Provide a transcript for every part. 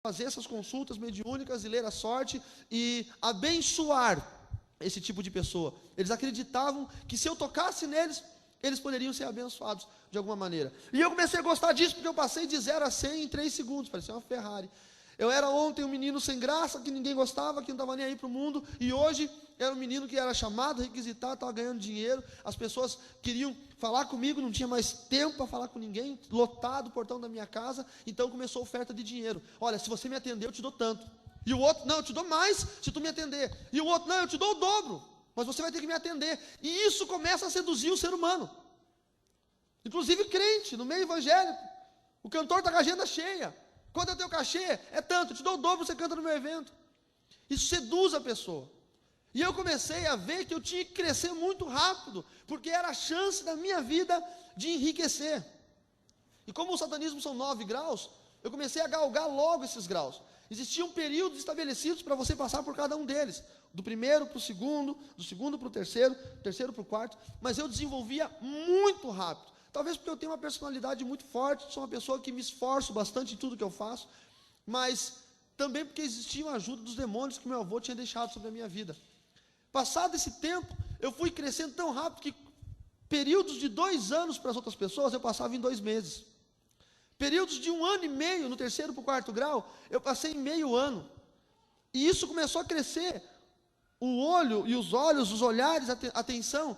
fazer essas consultas mediúnicas e ler a sorte e abençoar esse tipo de pessoa. Eles acreditavam que se eu tocasse neles, eles poderiam ser abençoados de alguma maneira. E eu comecei a gostar disso, porque eu passei de 0 a 100 em 3 segundos, parecia uma Ferrari. Eu era ontem um menino sem graça, que ninguém gostava, que não estava nem aí para o mundo, e hoje era um menino que era chamado, requisitado, estava ganhando dinheiro, as pessoas queriam falar comigo, não tinha mais tempo para falar com ninguém, lotado o portão da minha casa, então começou a oferta de dinheiro. Olha, se você me atender, eu te dou tanto. E o outro, não, eu te dou mais se tu me atender. E o outro, não, eu te dou o dobro, mas você vai ter que me atender. E isso começa a seduzir o ser humano. Inclusive crente, no meio evangélico. O cantor está com a agenda cheia. Quanto é o teu cachê? É tanto, eu te dou o dobro, você canta no meu evento. Isso seduz a pessoa. E eu comecei a ver que eu tinha que crescer muito rápido, porque era a chance da minha vida de enriquecer. E como o satanismo são 9 graus, eu comecei a galgar logo esses graus. Existiam períodos estabelecidos para você passar por cada um deles. Do primeiro para o segundo, do segundo para o terceiro, do terceiro para o quarto. Mas eu desenvolvia muito rápido. Talvez porque eu tenho uma personalidade muito forte, sou uma pessoa que me esforço bastante em tudo que eu faço, mas também porque existia a ajuda dos demônios que meu avô tinha deixado sobre a minha vida. Passado esse tempo, eu fui crescendo tão rápido que períodos de 2 anos para as outras pessoas, eu passava em 2 meses. Períodos de 1 ano e meio, no terceiro para o quarto grau, eu passei em meio ano. E isso começou a crescer, o olho e os olhos, os olhares, a atenção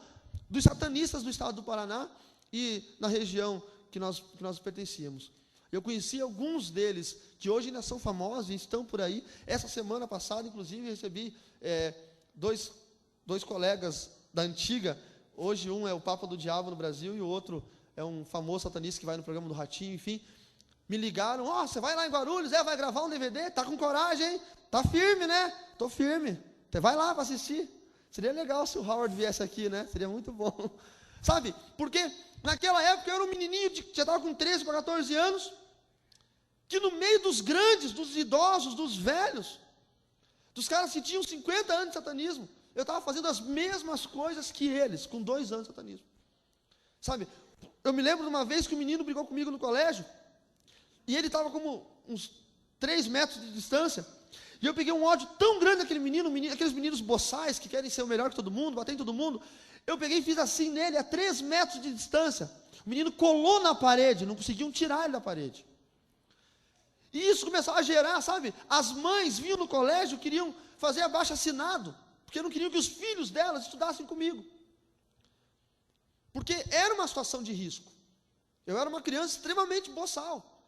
dos satanistas do estado do Paraná, e na região que nós pertencíamos. Eu conheci alguns deles, que hoje ainda são famosos e estão por aí. Essa semana passada, inclusive, recebi dois colegas da antiga. Hoje um é o Papa do Diabo no Brasil e o outro é um famoso satanista que vai no programa do Ratinho, enfim. Me ligaram, você vai lá em Guarulhos, vai gravar um DVD? Tá com coragem, hein? Tá firme, né? Tô firme. Você vai lá para assistir. Seria legal se o Howard viesse aqui, né? Seria muito bom. Sabe, porque naquela época eu era um menininho, já estava com 13 para 14 anos, que no meio dos grandes, dos idosos, dos velhos, dos caras que tinham 50 anos de satanismo, eu estava fazendo as mesmas coisas que eles, com 2 anos de satanismo. Sabe, eu me lembro de uma vez que um menino brigou comigo no colégio, e ele estava como uns 3 metros de distância, e eu peguei um ódio tão grande daquele menino, aqueles meninos boçais, que querem ser o melhor que todo mundo, bater em todo mundo. Eu peguei e fiz assim nele, a 3 metros de distância. O menino colou na parede, não conseguiam tirar ele da parede. E isso começava a gerar, sabe? As mães vinham no colégio, queriam fazer abaixo-assinado, porque não queriam que os filhos delas estudassem comigo. Porque era uma situação de risco. Eu era uma criança extremamente boçal,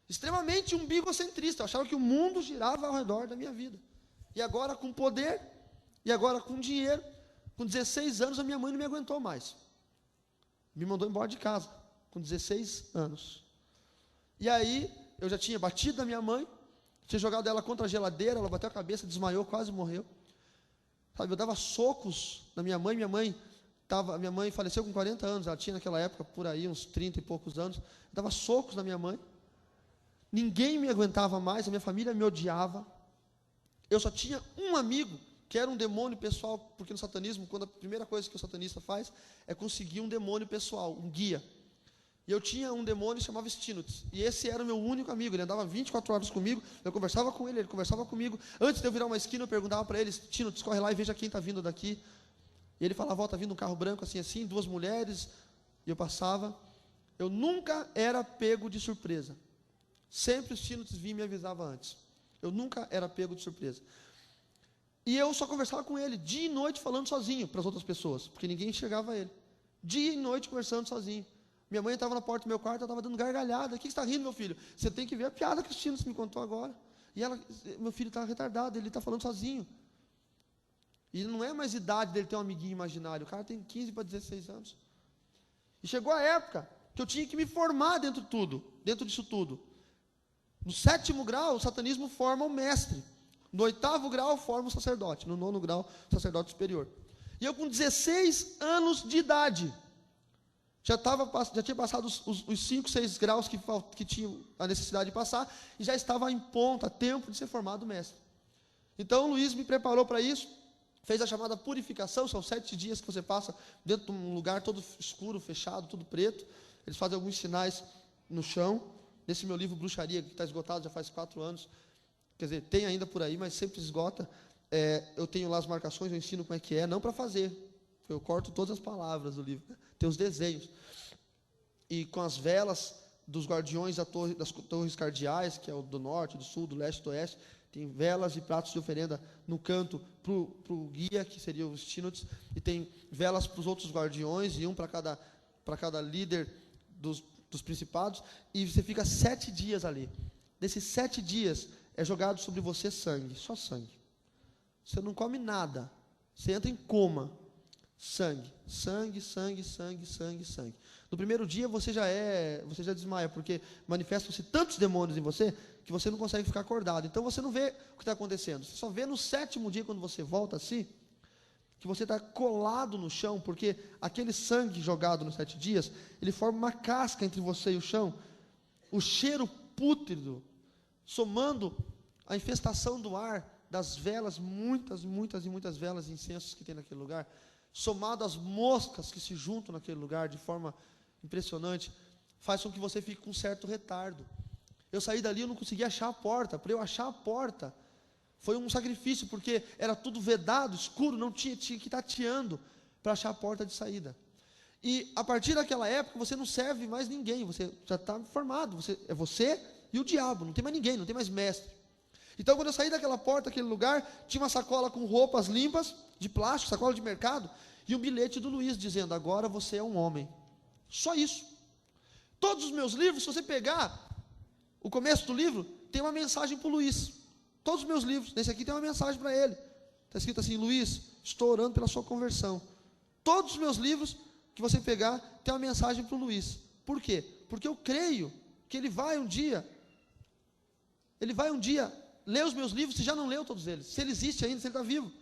extremamente umbigocentrista. Eu achava que o mundo girava ao redor da minha vida. E agora com poder, e agora com dinheiro, com 16 anos a minha mãe não me aguentou mais. Me mandou embora de casa, com 16 anos. E aí, eu já tinha batido na minha mãe, tinha jogado ela contra a geladeira, ela bateu a cabeça, desmaiou, quase morreu. Sabe, eu dava socos na minha mãe minha mãe faleceu com 40 anos, ela tinha naquela época, por aí, uns 30 e poucos anos. Eu dava socos na minha mãe. Ninguém me aguentava mais, a minha família me odiava. Eu só tinha um amigo, que era um demônio pessoal, porque no satanismo, quando a primeira coisa que o satanista faz é conseguir um demônio pessoal, um guia. E eu tinha um demônio que se chamava Stinotes, e esse era o meu único amigo. Ele andava 24 horas comigo, eu conversava com ele conversava comigo. Antes de eu virar uma esquina, eu perguntava para ele: Stinotes, corre lá e veja quem está vindo daqui. E ele falava: está vindo um carro branco assim, 2 mulheres. E eu passava. Eu nunca era pego de surpresa. Sempre o Stinotes vinha e me avisava antes. Eu nunca era pego de surpresa. E eu só conversava com ele, dia e noite, falando sozinho para as outras pessoas, porque ninguém enxergava ele. Dia e noite conversando sozinho. Minha mãe estava na porta do meu quarto, ela estava dando gargalhada. O que você está rindo, meu filho? Você tem que ver a piada que o Stinotes me contou agora. E meu filho está retardado, ele está falando sozinho. E não é mais idade dele ter um amiguinho imaginário. O cara tem 15 para 16 anos. E chegou a época que eu tinha que me formar dentro disso tudo. No 7º grau, o satanismo forma o mestre. No 8º grau, forma o sacerdote. No 9º grau, o sacerdote superior. E eu, com 16 anos de idade, já tinha passado os 5, 6 graus que tinha a necessidade de passar, e já estava em ponto, a tempo de ser formado mestre. Então, o Luiz me preparou para isso, fez a chamada purificação. São 7 dias que você passa dentro de um lugar todo escuro, fechado, tudo preto. Eles fazem alguns sinais no chão. Nesse meu livro Bruxaria, que está esgotado já faz 4 anos, Quer dizer, tem ainda por aí, mas sempre esgota. Eu tenho lá as marcações, eu ensino como é que é, não para fazer. Eu corto todas as palavras do livro. Tem os desenhos. E com as velas dos guardiões das torres cardeais, que é o do norte, do sul, do leste, do oeste, tem velas e pratos de oferenda no canto para o guia, que seria os sínodes, e tem velas para os outros guardiões, e um para cada líder dos principados, e você fica 7 dias ali. Desses 7 dias, é jogado sobre você sangue, só sangue. Você não come nada, você entra em coma. Sangue, sangue, sangue, sangue, sangue, sangue. No primeiro dia você já desmaia, porque manifestam-se tantos demônios em você, que você não consegue ficar acordado. Então você não vê o que está acontecendo. Você só vê no 7º dia, quando você volta assim, que você está colado no chão, porque aquele sangue jogado nos 7 dias, ele forma uma casca entre você e o chão. O cheiro pútrido, somando a infestação do ar, das velas, muitas, muitas e muitas velas e incensos que tem naquele lugar, somado às moscas que se juntam naquele lugar de forma impressionante, faz com que você fique com um certo retardo. Eu saí dali, eu não conseguia achar a porta. Para eu achar a porta, foi um sacrifício, porque era tudo vedado, escuro, não tinha que ir tateando para achar a porta de saída. E a partir daquela época, você não serve mais ninguém, você já está formado, é você e o diabo, não tem mais ninguém, não tem mais mestre. Então, quando eu saí daquela porta, aquele lugar, tinha uma sacola com roupas limpas, de plástico, sacola de mercado, e um bilhete do Luiz, dizendo: agora você é um homem. Só isso. Todos os meus livros, se você pegar o começo do livro, tem uma mensagem para o Luiz. Todos os meus livros, nesse aqui tem uma mensagem para ele. Está escrito assim: Luiz, estou orando pela sua conversão. Todos os meus livros que você pegar, tem uma mensagem para o Luiz. Por quê? Porque eu creio que ele vai um dia ler os meus livros, se já não leu todos eles, se ele existe ainda, se ele está vivo.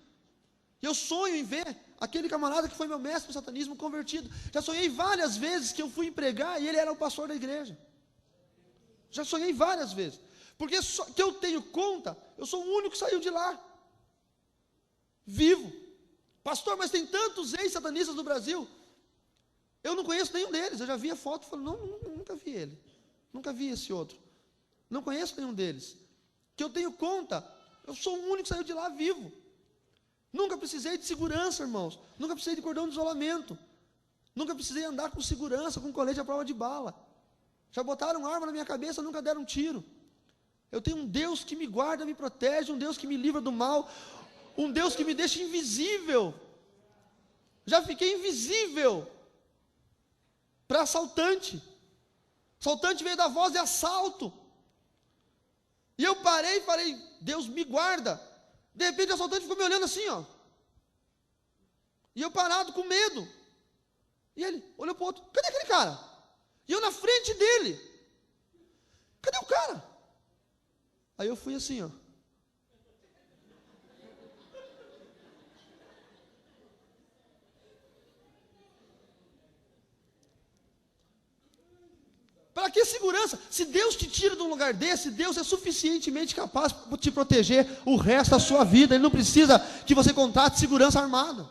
E eu sonho em ver aquele camarada que foi meu mestre no satanismo convertido. Já sonhei várias vezes que eu fui pregar e ele era o pastor da igreja. Já sonhei várias vezes. Porque que eu tenho conta, eu sou o único que saiu de lá. Vivo. Pastor, mas tem tantos ex-satanistas no Brasil. Eu não conheço nenhum deles. Eu já vi a foto e falei: não, nunca vi ele. Nunca vi esse outro. Não conheço nenhum deles. Que eu tenho conta, eu sou o único que saiu de lá vivo. Nunca precisei de segurança, irmãos. Nunca precisei de cordão de isolamento. Nunca precisei andar com segurança, com colete à prova de bala. Já botaram arma na minha cabeça, nunca deram um tiro. Eu tenho um Deus que me guarda, me protege, um Deus que me livra do mal, um Deus que me deixa invisível. Já fiquei invisível para assaltante. Assaltante veio dar voz de assalto. E eu parei e falei: Deus me guarda. De repente o assaltante ficou me olhando assim, ó. E eu parado com medo. E ele olhou para o outro: cadê aquele cara? E eu na frente dele: cadê o cara? Aí eu fui assim, ó. Para que segurança? Se Deus te tira de um lugar desse, Deus é suficientemente capaz para te proteger o resto da sua vida. Ele não precisa que você contrate segurança armada.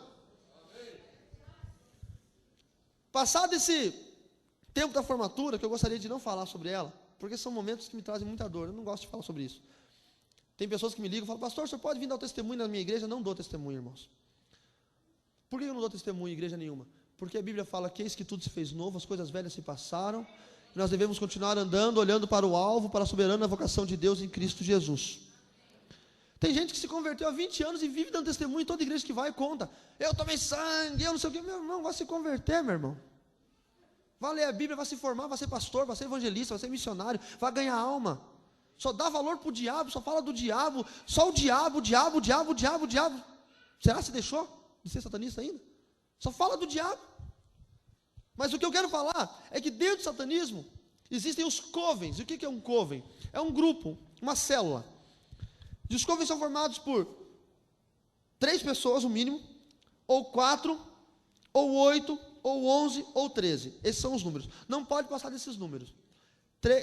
Passado esse tempo da formatura, que eu gostaria de não falar sobre ela, porque são momentos que me trazem muita dor, eu não gosto de falar sobre isso. Tem pessoas que me ligam e falam: pastor, você pode vir dar o testemunho na minha igreja? Eu não dou testemunho, irmãos. Por que eu não dou testemunho em igreja nenhuma? Porque a Bíblia fala que eis que tudo se fez novo, as coisas velhas se passaram, e nós devemos continuar andando, olhando para o alvo, para a soberana vocação de Deus em Cristo Jesus. Tem gente que se converteu há 20 anos e vive dando testemunho em toda igreja que vai e conta: eu tomei sangue, eu não sei o que. Meu irmão, vai se converter, meu irmão. Vai ler a Bíblia, vai se formar, vai ser pastor, vai ser evangelista, vai ser missionário, vai ganhar alma. Só dá valor para o diabo, só fala do diabo, só o diabo, diabo, diabo, diabo, diabo. Será que você deixou de ser satanista ainda? Só fala do diabo. Mas o que eu quero falar é que dentro do satanismo existem os covens. E o que é um coven? É um grupo, uma célula. E os covens são formados por 3 pessoas, o mínimo, ou 4, ou 8, ou 11, ou 13. Esses são os números. Não pode passar desses números.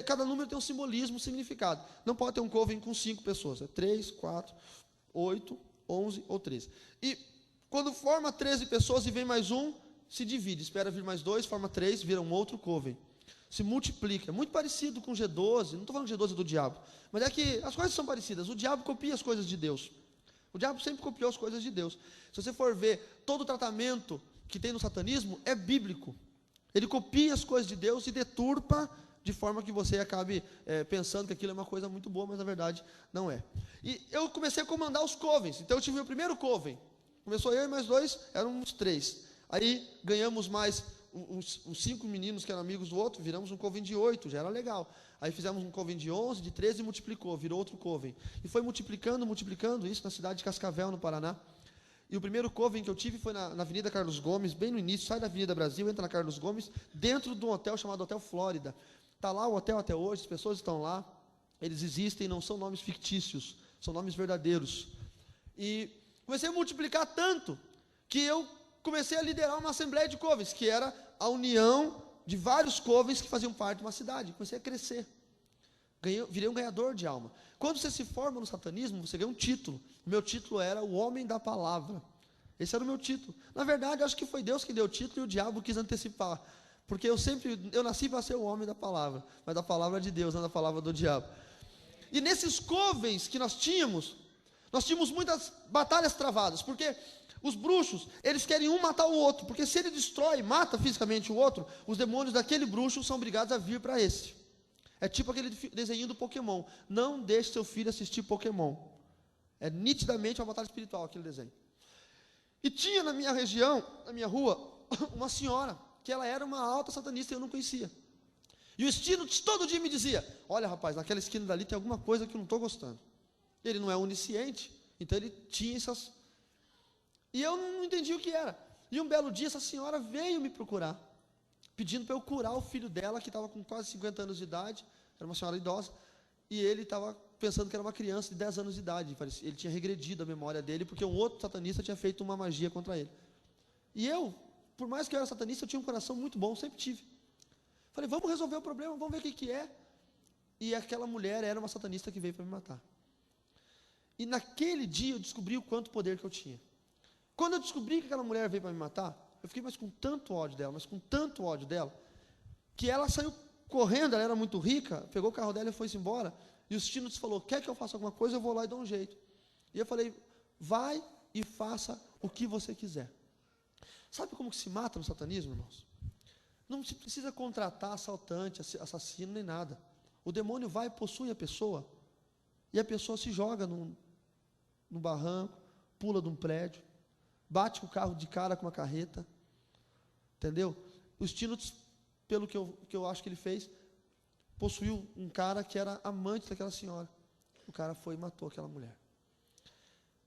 Cada número tem um simbolismo, um significado. Não pode ter um coven com 5 pessoas. É 3, 4, 8, 11 ou 13. E quando forma 13 pessoas e vem mais um, se divide. Espera vir mais 2, forma 3, vira um outro coven. se multiplica. É muito parecido com G12, não estou falando que G12 é do diabo, mas é que as coisas são parecidas. O diabo copia as coisas de Deus. O diabo sempre copiou as coisas de Deus. Se você for ver, todo o tratamento que tem no satanismo é bíblico. Ele copia as coisas de Deus e deturpa de forma que você acabe pensando que aquilo é uma coisa muito boa, mas na verdade não é. E eu comecei a comandar os covens. Então eu tive o primeiro coven. Começou eu e mais 2, eram uns 3. Aí ganhamos mais uns 5 meninos que eram amigos do outro, viramos um coven de 8, já era legal. Aí fizemos um coven de 11, de 13 e multiplicou, virou outro coven. E foi multiplicando, isso na cidade de Cascavel, no Paraná. E o primeiro coven que eu tive foi na Avenida Carlos Gomes, bem no início, sai da Avenida Brasil, entra na Carlos Gomes, dentro de um hotel chamado Hotel Flórida. Está lá o hotel até hoje, as pessoas estão lá, eles existem, não são nomes fictícios, são nomes verdadeiros. E comecei a multiplicar tanto, que eu comecei a liderar uma assembleia de covens, que era a união de vários covens que faziam parte de uma cidade. Comecei a crescer, virei um ganhador de alma. Quando você se forma no satanismo, você ganha um título. O meu título era o homem da palavra. Esse era o meu título. Na verdade, acho que foi Deus que deu o título e o diabo quis antecipar. Porque eu nasci para ser o homem da palavra, mas da palavra de Deus, não da palavra do diabo. E nesses covens que nós tínhamos muitas batalhas travadas, porque os bruxos, eles querem um matar o outro, porque se ele destrói, mata fisicamente o outro, os demônios daquele bruxo são obrigados a vir para esse. É tipo aquele desenho do Pokémon. Não deixe seu filho assistir Pokémon. É nitidamente uma batalha espiritual aquele desenho. E tinha na minha região, na minha rua, uma senhora, que ela era uma alta satanista e eu não conhecia. E o Estino todo dia me dizia: olha rapaz, naquela esquina dali tem alguma coisa que eu não estou gostando. Ele não é onisciente, então ele tinha essas... E eu não entendi o que era. E um belo dia essa senhora veio me procurar, pedindo para eu curar o filho dela, que estava com quase 50 anos de idade, era uma senhora idosa, e ele estava pensando que era uma criança de 10 anos de idade. Ele tinha regredido a memória dele, porque um outro satanista tinha feito uma magia contra ele. E eu, por mais que eu era satanista, eu tinha um coração muito bom, sempre tive. Falei, vamos resolver o problema, vamos ver o que é. E aquela mulher era uma satanista que veio para me matar. E naquele dia eu descobri o quanto poder que eu tinha. Quando eu descobri que aquela mulher veio para me matar, eu fiquei com tanto ódio dela, que ela saiu correndo, ela era muito rica, pegou o carro dela e foi-se embora. E o Estino falou, quer que eu faça alguma coisa, eu vou lá e dou um jeito. E eu falei, vai e faça o que você quiser. Sabe como que se mata no satanismo, irmãos? Não se precisa contratar assaltante, assassino, nem nada. O demônio vai e possui a pessoa, e a pessoa se joga no barranco, pula de um prédio, bate o carro de cara com uma carreta, entendeu? O Estino, pelo que eu acho que ele fez, possuiu um cara que era amante daquela senhora. O cara foi e matou aquela mulher.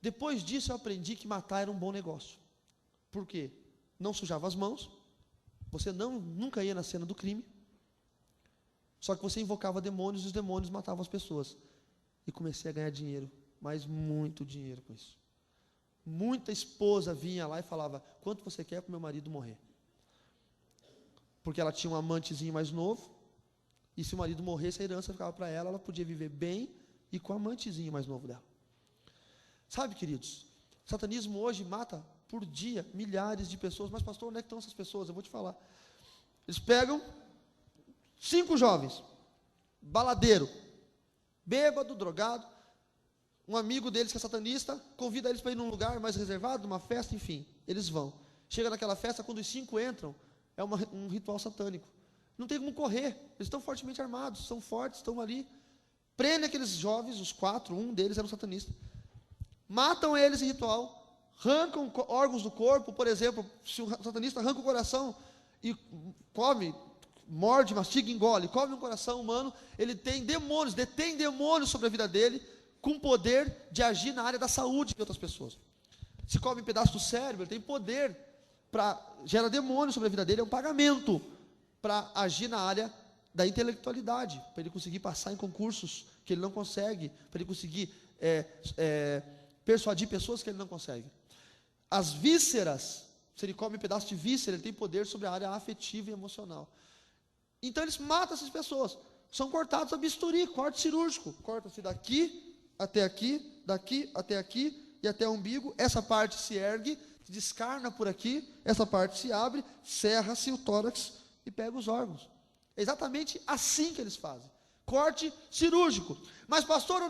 Depois disso eu aprendi que matar era um bom negócio. Por quê? Não sujava as mãos, você nunca ia na cena do crime, só que você invocava demônios e os demônios matavam as pessoas. E comecei a ganhar dinheiro, mas muito dinheiro com isso. Muita esposa vinha lá e falava, quanto você quer para o meu marido morrer? Porque ela tinha um amantezinho mais novo, e se o marido morresse, a herança ficava para ela, ela podia viver bem e com o amantezinho mais novo dela. Sabe, queridos, o satanismo hoje mata por dia milhares de pessoas. Mas pastor, onde é que estão essas pessoas? Eu vou te falar. Eles pegam 5 jovens, baladeiro, bêbado, drogado, um amigo deles que é satanista, convida eles para ir num lugar mais reservado, numa festa, enfim, eles vão. Chega naquela festa, quando os 5 entram, é um ritual satânico. Não tem como correr, eles estão fortemente armados, são fortes, estão ali. Prendem aqueles jovens, os 4, um deles era um satanista. Matam eles em ritual, arrancam órgãos do corpo, por exemplo, se o satanista arranca o coração e come, morde, mastiga, engole, come um coração humano, ele tem demônios, detém demônios sobre a vida dele, com poder de agir na área da saúde de outras pessoas. Se come um pedaço do cérebro, ele tem poder gera demônios sobre a vida dele, é um pagamento para agir na área da intelectualidade, para ele conseguir passar em concursos que ele não consegue, para ele conseguir persuadir pessoas que ele não consegue. As vísceras, se ele come um pedaço de víscera, ele tem poder sobre a área afetiva e emocional. Então eles matam essas pessoas, são cortados a bisturi, corte cirúrgico, corta-se daqui até aqui, daqui até aqui e até o umbigo, essa parte se ergue, se descarna por aqui, essa parte se abre, serra-se o tórax e pega os órgãos. É exatamente assim que eles fazem. Corte cirúrgico. Mas pastor, onde é